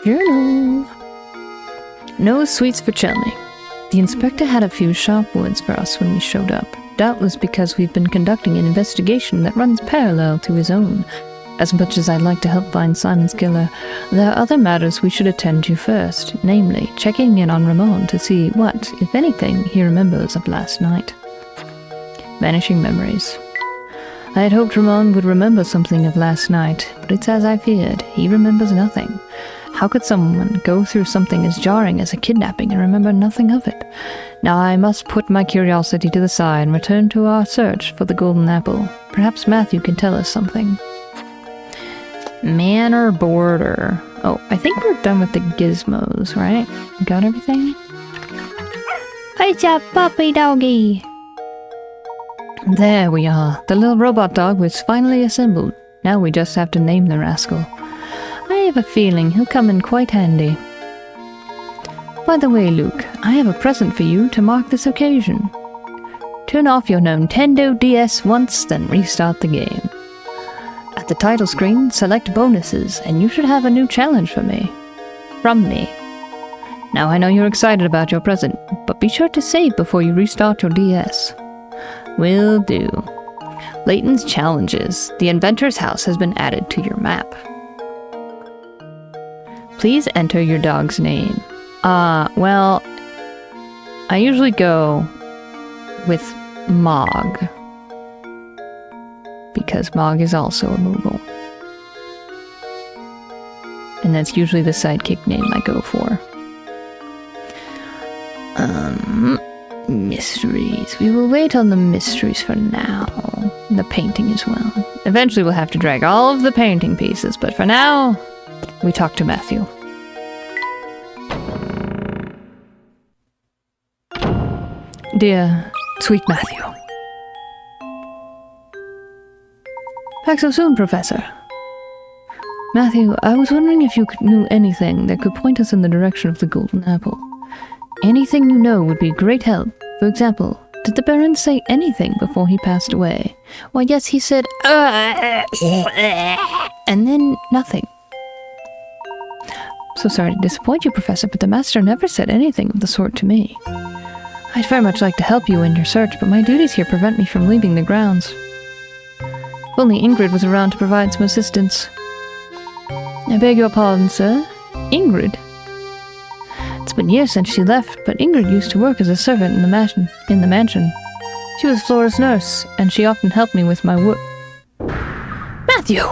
Journal. No sweets for Chelney. The inspector had a few sharp words for us when we showed up, doubtless because we've been conducting an investigation that runs parallel to his own. As much as I'd like to help find Simon's killer, there are other matters we should attend to first, namely, checking in on Ramon to see what, if anything, he remembers of last night. Vanishing memories. I had hoped Ramon would remember something of last night, but it's as I feared. He remembers nothing. How could someone go through something as jarring as a kidnapping and remember nothing of it? Now I must put my curiosity to the side and return to our search for the golden apple. Perhaps Matthew can tell us something. Manor border. Oh, I think we're done with the gizmos, right? Got everything? It's a puppy doggy. There we are. The little robot dog was finally assembled. Now we just have to name the rascal. I have a feeling he'll come in quite handy. By the way, Luke, I have a present for you to mark this occasion. Turn off your Nintendo DS once, then restart the game. At the title screen, select bonuses, and you should have a new challenge for me. From me. Now I know you're excited about your present, but be sure to save before you restart your DS. Will do. Layton's challenges. The inventor's house has been added to your map. Please enter your dog's name. Well, I usually go with Mog, because Mog is also a Moogle. And that's usually the sidekick name I go for. Mysteries. We will wait on the mysteries for now. And the painting as well. Eventually we'll have to drag all of the painting pieces, but for now, we talk to Matthew. Dear, sweet Matthew. Back so soon, Professor. Matthew, I was wondering if you knew anything that could point us in the direction of the golden apple. Anything you know would be great help. For example, did the Baron say anything before he passed away? Why, yes, he said, and then nothing. So sorry to disappoint you, Professor, but the Master never said anything of the sort to me. I'd very much like to help you in your search, but my duties here prevent me from leaving the grounds. If only Ingrid was around to provide some assistance. I beg your pardon, sir. Ingrid? It's been years since she left, but Ingrid used to work as a servant in the mansion. She was Flora's nurse, and she often helped me with my work. Matthew!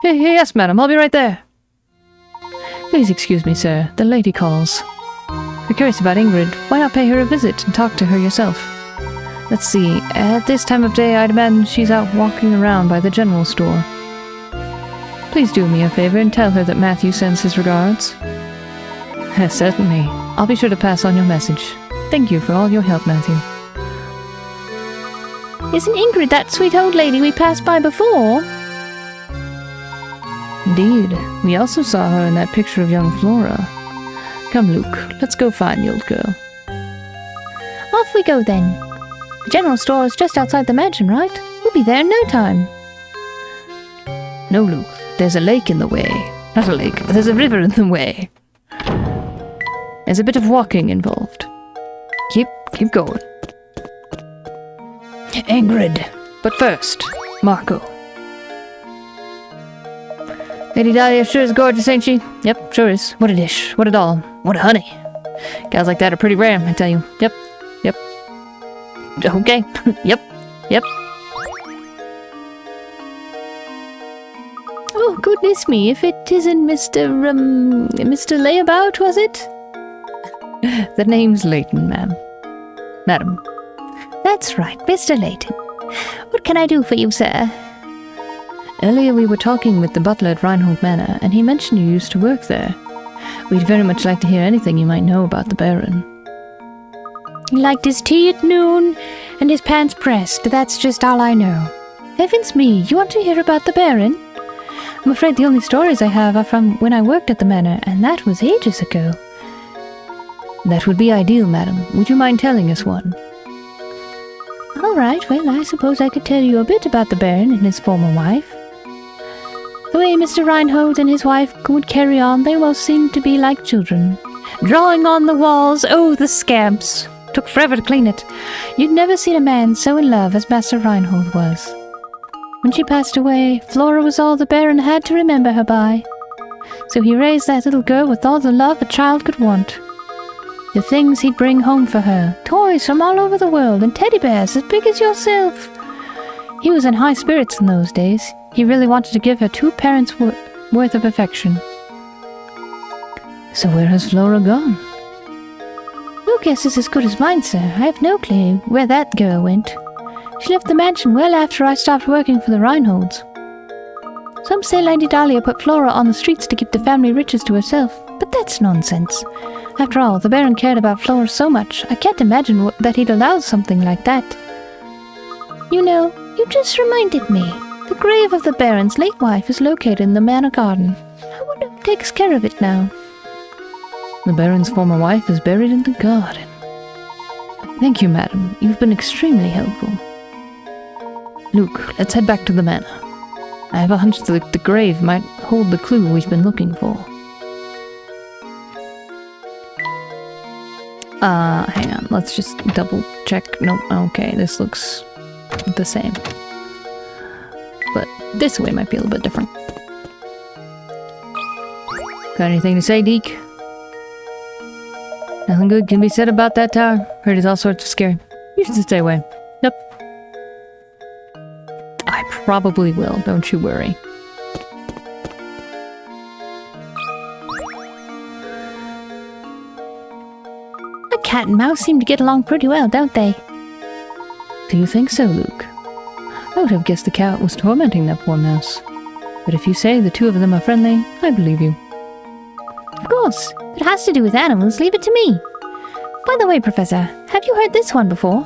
Hey, yes, madam, I'll be right there. Please excuse me, sir. The lady calls. If you're curious about Ingrid, why not pay her a visit and talk to her yourself? Let's see, at this time of day I'd imagine she's out walking around by the general store. Please do me a favor and tell her that Matthew sends his regards. Certainly. I'll be sure to pass on your message. Thank you for all your help, Matthew. Isn't Ingrid that sweet old lady we passed by before? Indeed. We also saw her in that picture of young Flora. Come, Luke, let's go find the old girl. Off we go, then. The general store is just outside the mansion, right? We'll be there in no time. No, Luke. There's a lake in the way. Not a lake, but there's a river in the way. There's a bit of walking involved. Keep going. Ingrid. But first, Marco. Lady Dahlia sure is gorgeous, ain't she? Yep, sure is. What a dish. What a doll. What a honey. Gals like that are pretty rare, I tell you. Yep. Okay. Yep. Oh, goodness me, if it isn't Mr. Layabout, was it? The name's Layton, ma'am. Madam. That's right, Mr. Layton. What can I do for you, sir? Earlier we were talking with the butler at Reinhold Manor, and he mentioned you used to work there. We'd very much like to hear anything you might know about the Baron. He liked his tea at noon, and his pants pressed. That's just all I know. Heavens me, you want to hear about the Baron? I'm afraid the only stories I have are from when I worked at the manor, and that was ages ago. That would be ideal, madam. Would you mind telling us one? All right, well, I suppose I could tell you a bit about the Baron and his former wife. The way Mr. Reinhold and his wife would carry on, they almost seemed to be like children. Drawing on the walls, oh, the scamps! Took forever to clean it. You'd never seen a man so in love as Master Reinhold was. When she passed away, Flora was all the Baron had to remember her by. So he raised that little girl with all the love a child could want. The things he'd bring home for her, toys from all over the world, and teddy bears as big as yourself. He was in high spirits in those days. He really wanted to give her 2 parents' worth of affection. So where has Flora gone? Your guess is as good as mine, sir. I have no clue where that girl went. She left the mansion well after I stopped working for the Reinholds. Some say Lady Dahlia put Flora on the streets to keep the family riches to herself, but that's nonsense. After all, the Baron cared about Flora so much, I can't imagine that he'd allow something like that. You know, you just reminded me. The grave of the Baron's late wife is located in the manor garden. I wonder who takes care of it now. The Baron's former wife is buried in the garden. Thank you, madam. You've been extremely helpful. Luke, let's head back to the manor. I have a hunch that the grave might hold the clue we've been looking for. Hang on. Let's just double check. Nope. Okay, this looks the same. But this way might be a little bit different. Got anything to say, Deke? Nothing good can be said about that tower. Heard it's all sorts of scary. You should stay away. Yep. I probably will, don't you worry. A cat and mouse seem to get along pretty well, don't they? Do you think so, Luke? I would have guessed the cat was tormenting that poor mouse. But if you say the 2 of them are friendly, I believe you. Of course. If it has to do with animals, leave it to me. By the way, Professor, have you heard this one before?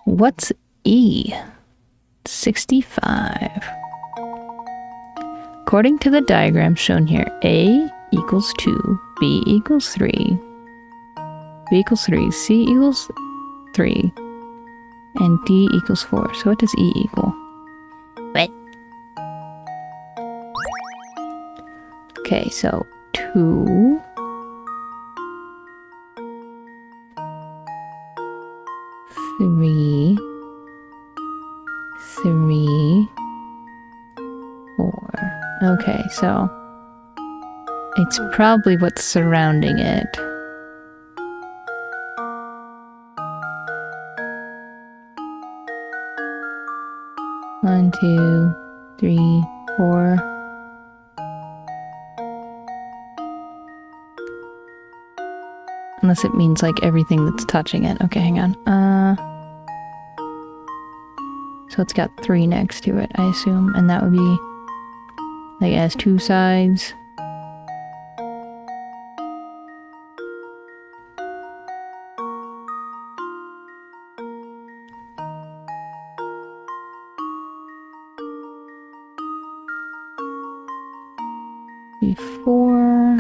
What's E? 65. According to the diagram shown here, A equals 2, B equals 3, B equals 3, C equals 3, and D equals 4. So what does E equal? What? Okay, so 2, 3, 3, 4. Okay, so it's probably what's surrounding it. One, 2, 3, 4. Unless it means like everything that's touching it. Okay, hang on. So it's got 3 next to it, I assume, and that would be like it has 2 sides. Before.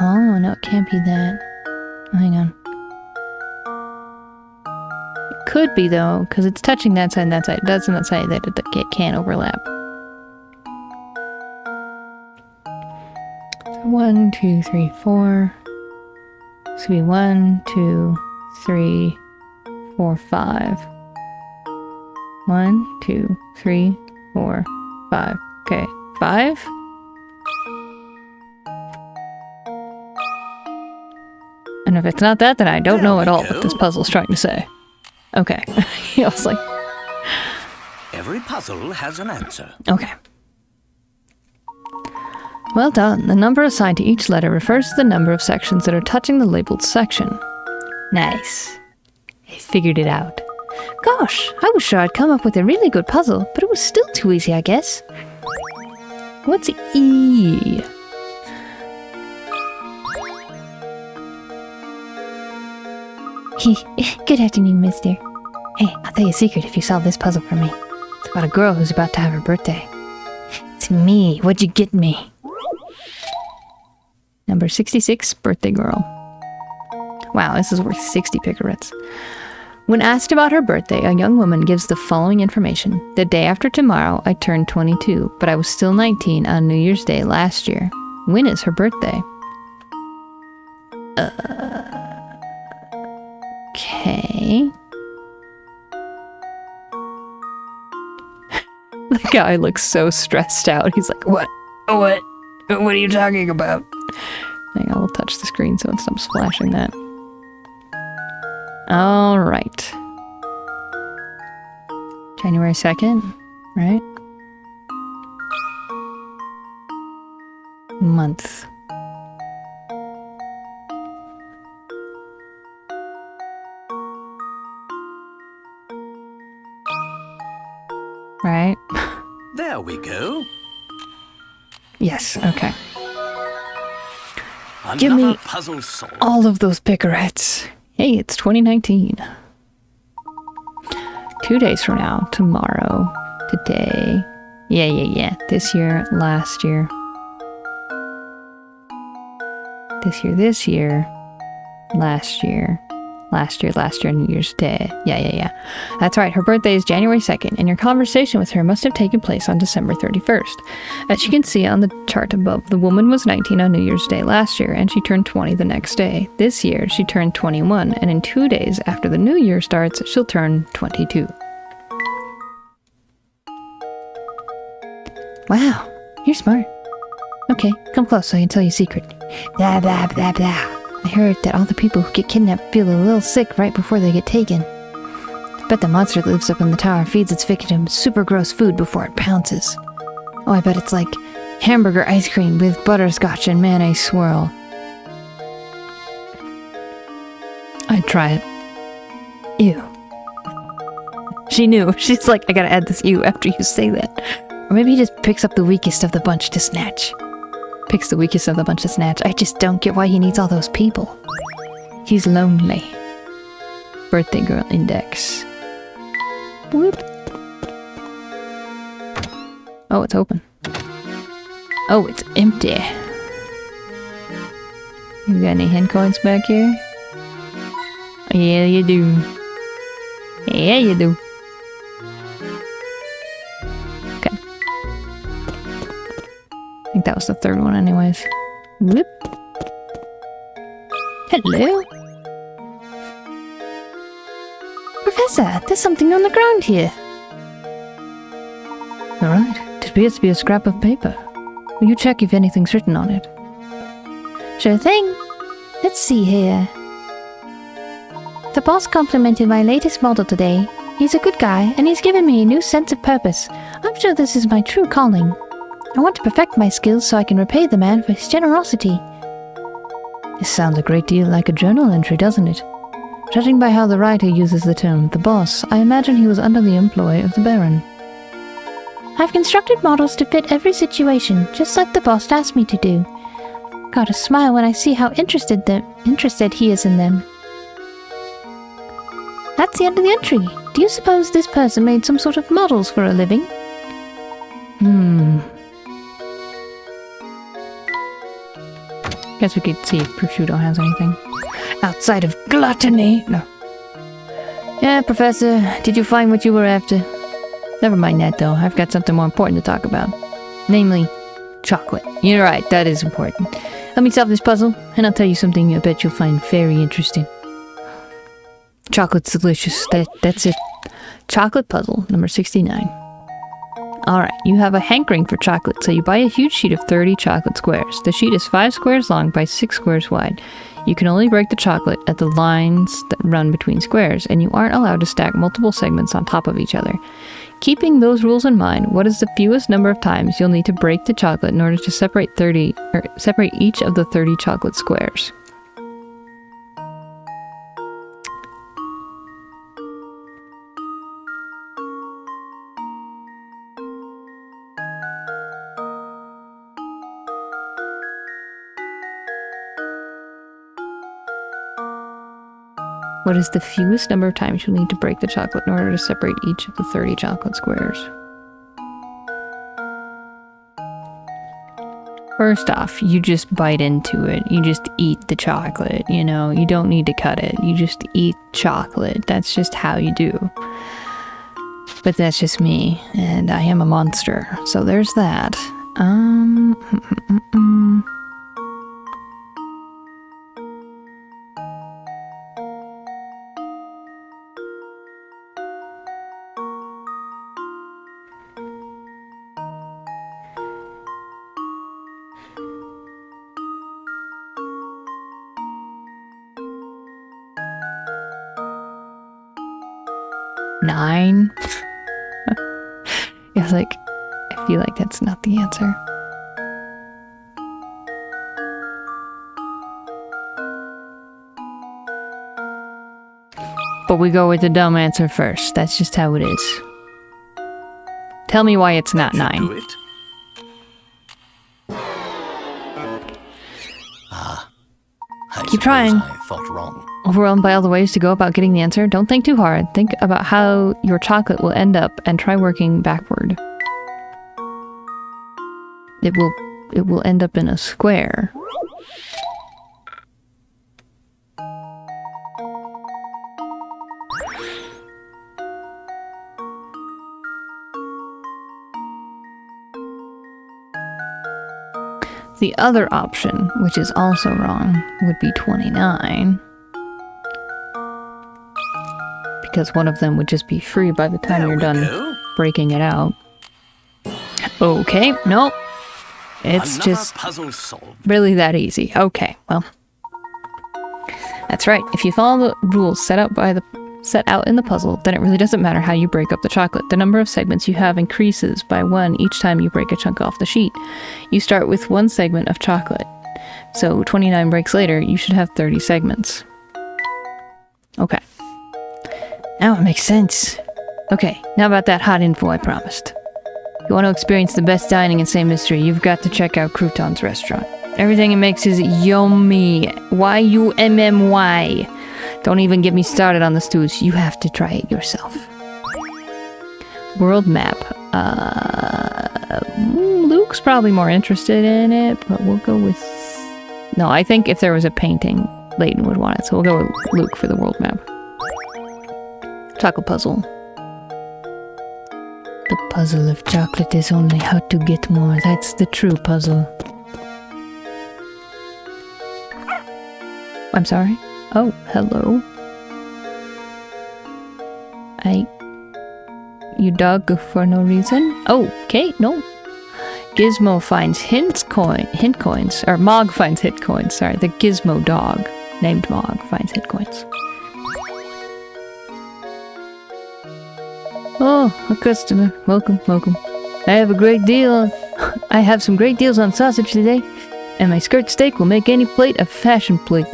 Oh, no, it can't be that. Oh, hang on. It could be, though, because it's touching that side and that side. It does not say that it can't overlap. So 1, 2, 3, 4. This would be 1, 2, 3, 4, 5. 1, 2, 3, 4, 5. Okay, 5? And if it's not that, then I don't know at all what this puzzle's trying to say. Okay. I was like... Every puzzle has an answer. Okay. Well done. The number assigned to each letter refers to the number of sections that are touching the labeled section. Nice. I figured it out. Gosh, I was sure I'd come up with a really good puzzle, but it was still too easy, I guess. What's E? Good afternoon, mister. Hey, I'll tell you a secret if you solve this puzzle for me. It's about a girl who's about to have her birthday. It's me. What'd you get me? Number 66, birthday girl. Wow, this is worth 60 picarets. When asked about her birthday, a young woman gives the following information. The day after tomorrow, I turned 22, but I was still 19 on New Year's Day last year. When is her birthday? Okay. The guy looks so stressed out. He's like, what? What are you talking about? Hang on, we'll touch the screen so it stops flashing that. All right. January 2nd, right? Month. Right? There we go. Yes, okay. Another Give me puzzle solved. all of those picarettes. Hey, it's 2019. 2 days from now, tomorrow, today. Yeah. This year, last year. This year, last year. Last year, New Year's Day. Yeah. That's right, her birthday is January 2nd, and your conversation with her must have taken place on December 31st. As you can see on the chart above, the woman was 19 on New Year's Day last year, and she turned 20 the next day. This year, she turned 21, and in 2 days after the new year starts, she'll turn 22. Wow, you're smart. Okay, come close so I can tell you a secret. Blah, blah, blah, blah. I heard that all the people who get kidnapped feel a little sick right before they get taken. I bet the monster that lives up in the tower feeds its victims super gross food before it pounces. Oh, I bet it's like hamburger ice cream with butterscotch and mayonnaise swirl. I'd try it. Ew. She knew. She's like, I gotta add this ew after you say that. Or maybe he just picks up the weakest of the bunch to snatch. Picks the weakest of the bunch to snatch. I just don't get why he needs all those people. He's lonely. Birthday girl index. Whoop. Oh, it's open. Oh, it's empty. You got any hand coins back here? Yeah, you do. Yeah, you do. Okay. I think that was the third one anyways. Whoop. Hello? Professor, there's something on the ground here. Alright, it appears to be a scrap of paper. Will you check if anything's written on it? Sure thing. Let's see here. The boss complimented my latest model today. He's a good guy, and he's given me a new sense of purpose. I'm sure this is my true calling. I want to perfect my skills so I can repay the man for his generosity. This sounds a great deal like a journal entry, doesn't it? Judging by how the writer uses the term, the boss, I imagine he was under the employ of the Baron. I've constructed models to fit every situation, just like the boss asked me to do. Got a smile when I see how interested he is in them. That's the end of the entry. Do you suppose this person made some sort of models for a living? Guess we could see if Prosciutto has anything. Outside of gluttony! No. Yeah, Professor, did you find what you were after? Never mind that, though. I've got something more important to talk about. Namely, chocolate. You're right, that is important. Let me solve this puzzle, and I'll tell you something I bet you'll find very interesting. Chocolate's delicious. That's it. Chocolate puzzle number 69. Alright, you have a hankering for chocolate, so you buy a huge sheet of 30 chocolate squares. The sheet is 5 squares long by 6 squares wide. You can only break the chocolate at the lines that run between squares, and you aren't allowed to stack multiple segments on top of each other. Keeping those rules in mind, what is the fewest number of times you'll need to break the chocolate in order to separate each of the 30 chocolate squares? What is the fewest number of times you'll need to break the chocolate in order to separate each of the 30 chocolate squares? First off, you just bite into it. You just eat the chocolate, you know? You don't need to cut it. You just eat chocolate. That's just how you do. But that's just me, and I am a monster. So there's that. 9. It's like, I feel like that's not the answer. But we go with the dumb answer first. That's just how it is. Tell me why it's not 9. Do it. Keep trying. I thought wrong. Overwhelmed by all the ways to go about getting the answer? Don't think too hard. Think about how your chocolate will end up and try working backward. It will end up in a square. The other option, which is also wrong, would be 29. Because one of them would just be free by the time you're done breaking it out. Okay, nope. It's Another just puzzle solved. really that easy. Okay, well. That's right. If you follow the rules set out in the puzzle, then it really doesn't matter how you break up the chocolate. The number of segments you have increases by 1 each time you break a chunk off the sheet. You start with 1 segment of chocolate. So 29 breaks later, you should have 30 segments. Okay. Now it makes sense. Okay, now about that hot info I promised. If you want to experience the best dining in St. Mystery, you've got to check out Crouton's restaurant. Everything it makes is yummy. Y-U-M-M-Y. Don't even get me started on the stews. You have to try it yourself. World map. Luke's probably more interested in it, but we'll go with... No, I think if there was a painting, Layton would want it, so we'll go with Luke for the world map. Chocolate puzzle. The puzzle of chocolate is only how to get more. That's the true puzzle. I'm sorry? Oh, hello. You dug for no reason? Oh, okay, no. Gizmo finds hint coins, or Mog finds hit coins, sorry. The Gizmo dog, named Mog, finds hit coins. Oh, a customer. Welcome, welcome. I have some great deals on sausage today, and my skirt steak will make any plate a fashion plate.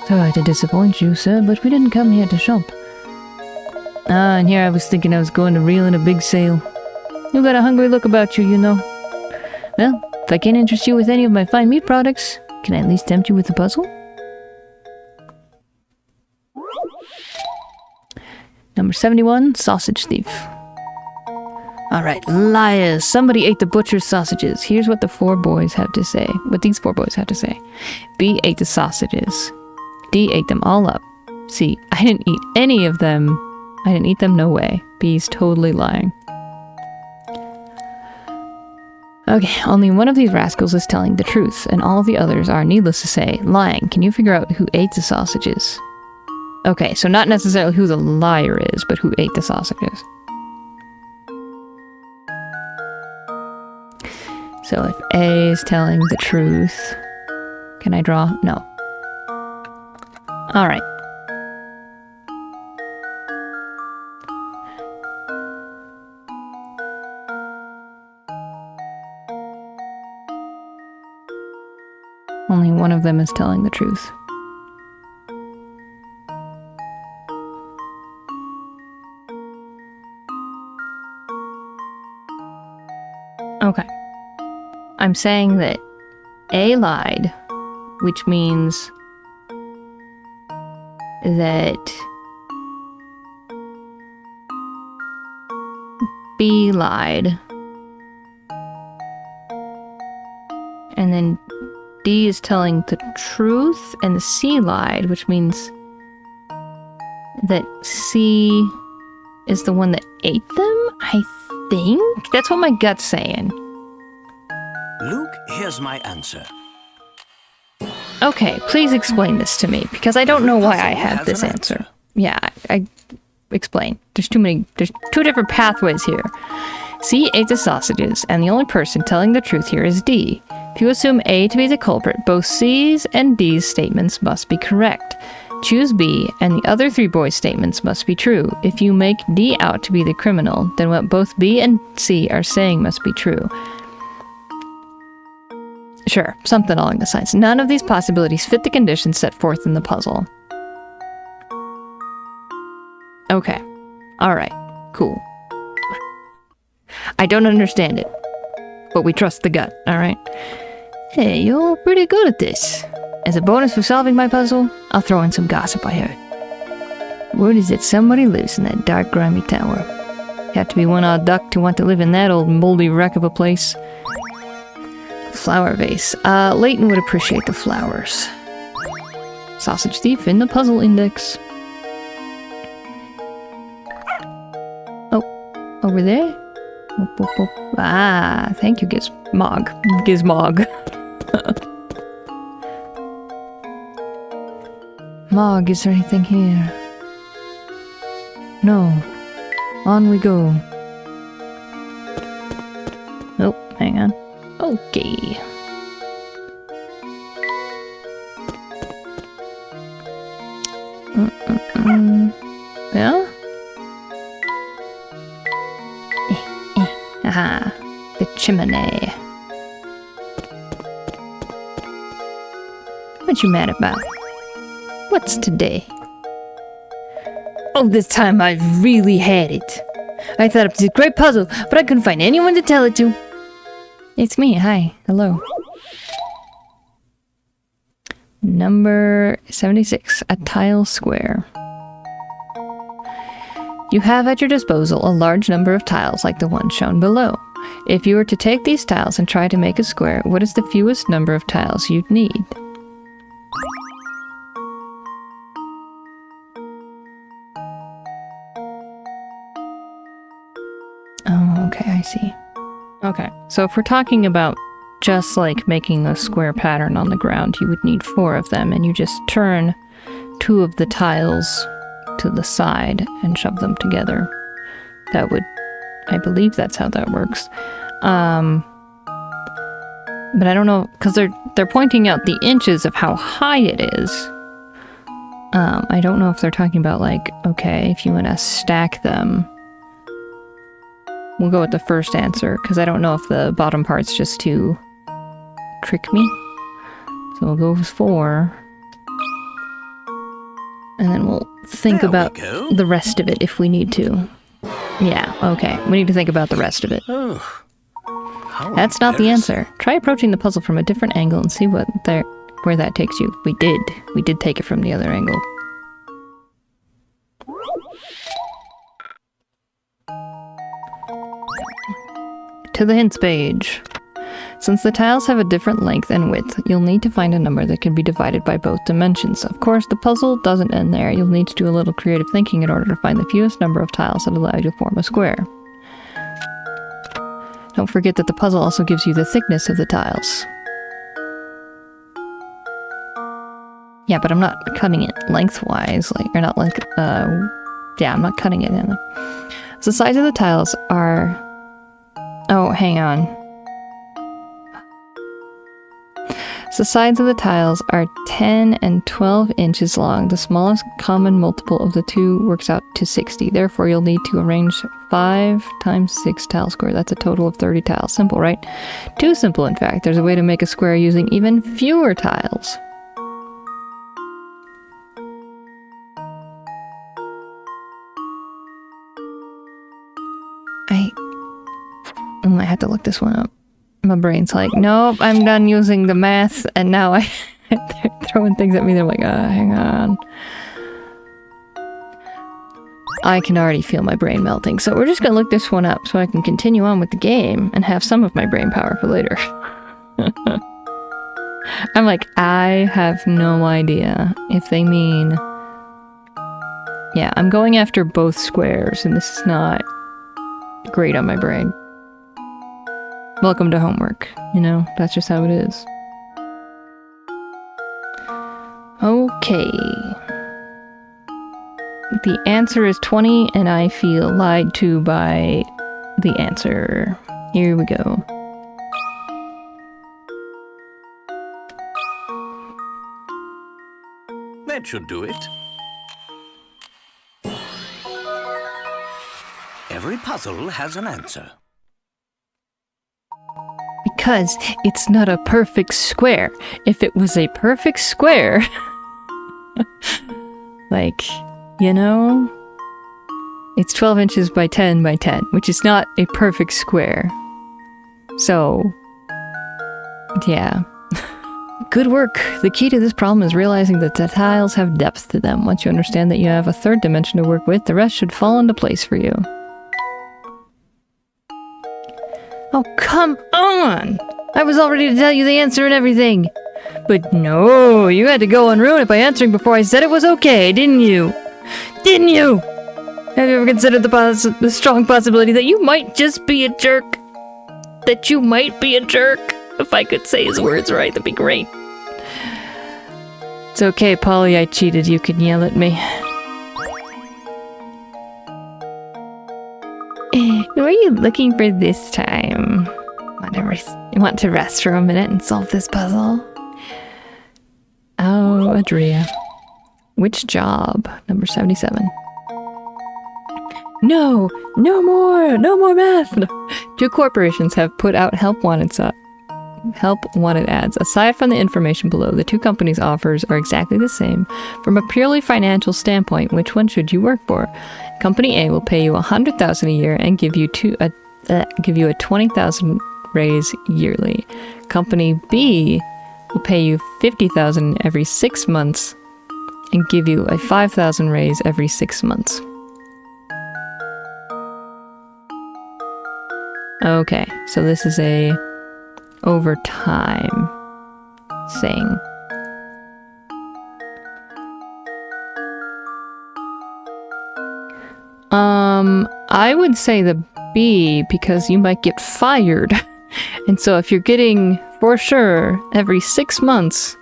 Sorry to disappoint you, sir, but we didn't come here to shop. And here I was thinking I was going to reel in a big sale. You got a hungry look about you, you know. Well, if I can't interest you with any of my fine meat products, can I at least tempt you with a puzzle? Number 71, sausage thief. Alright, liars. Somebody ate the butcher's sausages. Here's what the 4 boys have to say. What these 4 boys have to say. B ate the sausages. D ate them all up. C, I didn't eat any of them. I didn't eat them, no way. B's totally lying. Okay, only one of these rascals is telling the truth, and all the others are, needless to say, lying. Can you figure out who ate the sausages? Okay, so not necessarily who the liar is, but who ate the sausages. So if A is telling the truth, can I draw? No. Alright. Only one of them is telling the truth. Okay. I'm saying that A lied, which means that B lied, And then D is telling the truth, and the C lied, which means that C is the one that ate them, I think? That's what my gut's saying. Luke, here's my answer. Okay, please explain this to me, because I don't know why I have this answer. Yeah, I explain. There's two different pathways here. C ate the sausages, and the only person telling the truth here is D. If you assume A to be the culprit, both C's and D's statements must be correct. Choose B, and the other three boys' statements must be true. If you make D out to be the criminal, then what both B and C are saying must be true. Sure, something along the lines. None of these possibilities fit the conditions set forth in the puzzle. Okay. Alright. Cool. I don't understand it, but we trust the gut, alright? Hey, you're pretty good at this. As a bonus for solving my puzzle, I'll throw in some gossip I heard. Word is that somebody lives in that dark, grimy tower. You have to be one odd duck to want to live in that old moldy wreck of a place. Flower vase. Layton would appreciate the flowers. Sausage thief in the puzzle index. Oh, over there? Ah, thank you, Gizmog. Gizmog. Mog, is there anything here? No. On we go. Oh, hang on. Okay. Yeah? Aha. The chimney. What you mad about? What's today? Oh, this time I really had it. I thought it was a great puzzle, but I couldn't find anyone to tell it to. It's me, hi, hello. Number 76, a tile square. You have at your disposal a large number of tiles like the one shown below. If you were to take these tiles and try to make a square, what is the fewest number of tiles you'd need? Oh, okay, I see. Okay, so if we're talking about just like making a square pattern on the ground, you would need 4 of them, and you just turn 2 of the tiles to the side and shove them together. That would, I believe that's how that works. But I don't know, because they're pointing out the inches of how high it is. I don't know if they're talking about like, okay, if you want to stack them. We'll go with the first answer, because I don't know if the bottom part's just to trick me. So we'll go with 4. And then we'll think about the rest of it if we need to. Yeah, okay. We need to think about the rest of it. Oh, that's not the answer. Try approaching the puzzle from a different angle and see where that takes you. We did. We did take it from the other angle. To the hints page. Since the tiles have a different length and width, you'll need to find a number that can be divided by both dimensions. Of course, the puzzle doesn't end there. You'll need to do a little creative thinking in order to find the fewest number of tiles that allow you to form a square. Don't forget that the puzzle also gives you the thickness of the tiles. Yeah, but I'm not cutting it lengthwise, or not like, yeah, I'm not cutting it in. So the size of the tiles are... Oh, hang on. So the sides of the tiles are 10 and 12 inches long. The smallest common multiple of the two works out to 60. Therefore, you'll need to arrange 5 times 6 tile square. That's a total of 30 tiles. Simple, right? Too simple, in fact. There's a way to make a square using even fewer tiles. I might have to look this one up. My brain's like, nope, I'm done using the math, and now they're throwing things at me. They're like, hang on. I can already feel my brain melting, so we're just gonna look this one up so I can continue on with the game and have some of my brain power for later. I'm like, I have no idea if they mean... Yeah, I'm going after both squares, and this is not great on my brain. Welcome to homework, you know? That's just how it is. Okay. The answer is 20, and I feel lied to by the answer. Here we go. That should do it. Every puzzle has an answer. Because it's not a perfect square. If it was a perfect square... like, you know... It's 12 inches by 10 by 10, which is not a perfect square. So... yeah. Good work! The key to this problem is realizing that the tiles have depth to them. Once you understand that you have a third dimension to work with, the rest should fall into place for you. Oh, come on! I was all ready to tell you the answer and everything! But no, you had to go and ruin it by answering before I said it was okay, didn't you? Didn't you? Have you ever considered the strong possibility that you might just be a jerk? That you might be a jerk? If I could say his words right, that'd be great. It's okay, Polly, I cheated. You can yell at me. Who are you looking for this time? Want to rest for a minute and solve this puzzle? Oh, Adria. Which job? Number 77. No! No more math! 2 corporations have put out help wanted ads. Aside from the information below, the 2 companies' offers are exactly the same. From a purely financial standpoint, which one should you work for? Company A will pay you $100,000 a year and give you a $20,000 raise yearly. Company B will pay you $50,000 every 6 months and give you a $5,000 raise every 6 months. Okay, so this is a overtime thing. I would say the B because you might get fired. And so if you're getting, for sure, every 6 months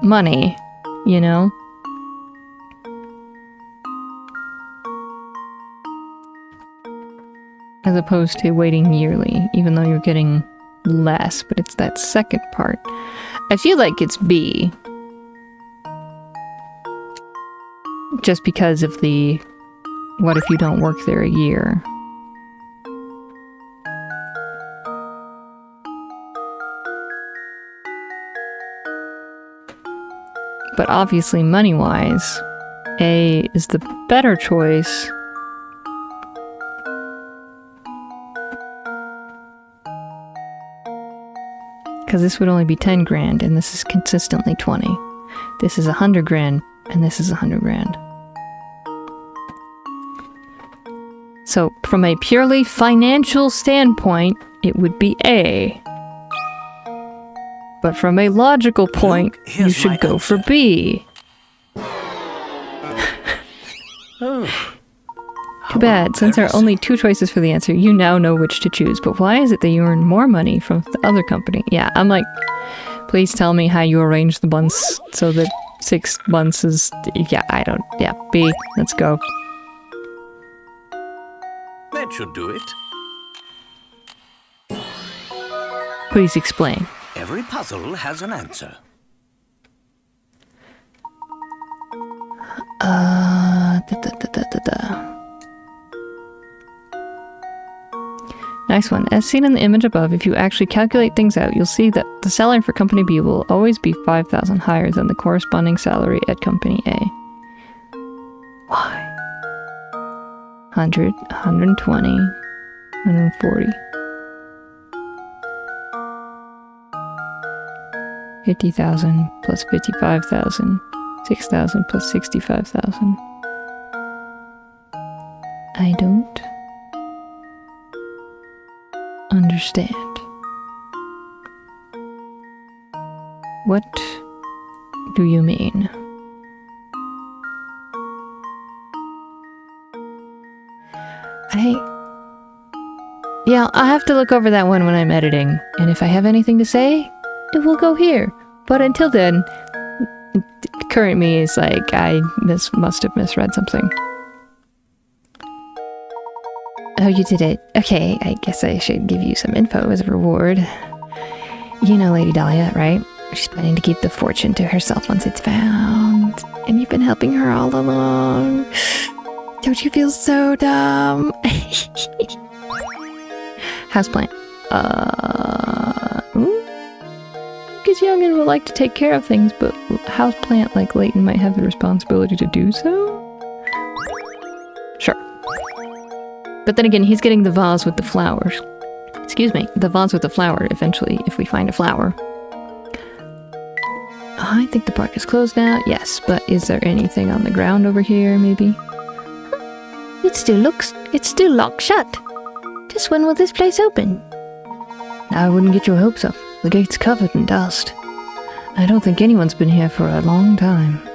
money, you know? As opposed to waiting yearly, even though you're getting less, but it's that second part. I feel like it's B. Just because of the, what if you don't work there a year? But obviously, money-wise, A is the better choice. Because this would only be 10 grand, and this is consistently 20. This is 100 grand, and this is 100 grand. So, from a purely financial standpoint, it would be A. But from a logical point, you should go for B. Too bad, since there are only 2 choices for the answer, you now know which to choose. But why is it that you earn more money from the other company? Yeah, I'm like, please tell me how you arrange the months so that 6 months is... Yeah, I don't... Yeah, B, let's go. That should do it. Please explain. Every puzzle has an answer. Nice one. As seen in the image above, if you actually calculate things out, you'll see that the salary for Company B will always be 5,000 higher than the corresponding salary at Company A. Why? 100, 120, 140. 50,000 plus 55,000. 6,000 plus 65,000. I don't understand. What do you mean? Yeah, I'll have to look over that one when I'm editing, and if I have anything to say, it will go here. But until then, current me is like, I must have misread something. Oh, you did it. Okay, I guess I should give you some info as a reward. You know Lady Dahlia, right? She's planning to keep the fortune to herself once it's found. And you've been helping her all along. Don't you feel so dumb? Houseplant. Because young and would like to take care of things, but houseplant like Layton might have the responsibility to do so? Sure. But then again, he's getting the vase with the flowers. Excuse me, the vase with the flower eventually, if we find a flower. I think the park is closed now. Yes, but is there anything on the ground over here, maybe? It's still locked shut. Just when will this place open? I wouldn't get your hopes up. The gate's covered in dust. I don't think anyone's been here for a long time.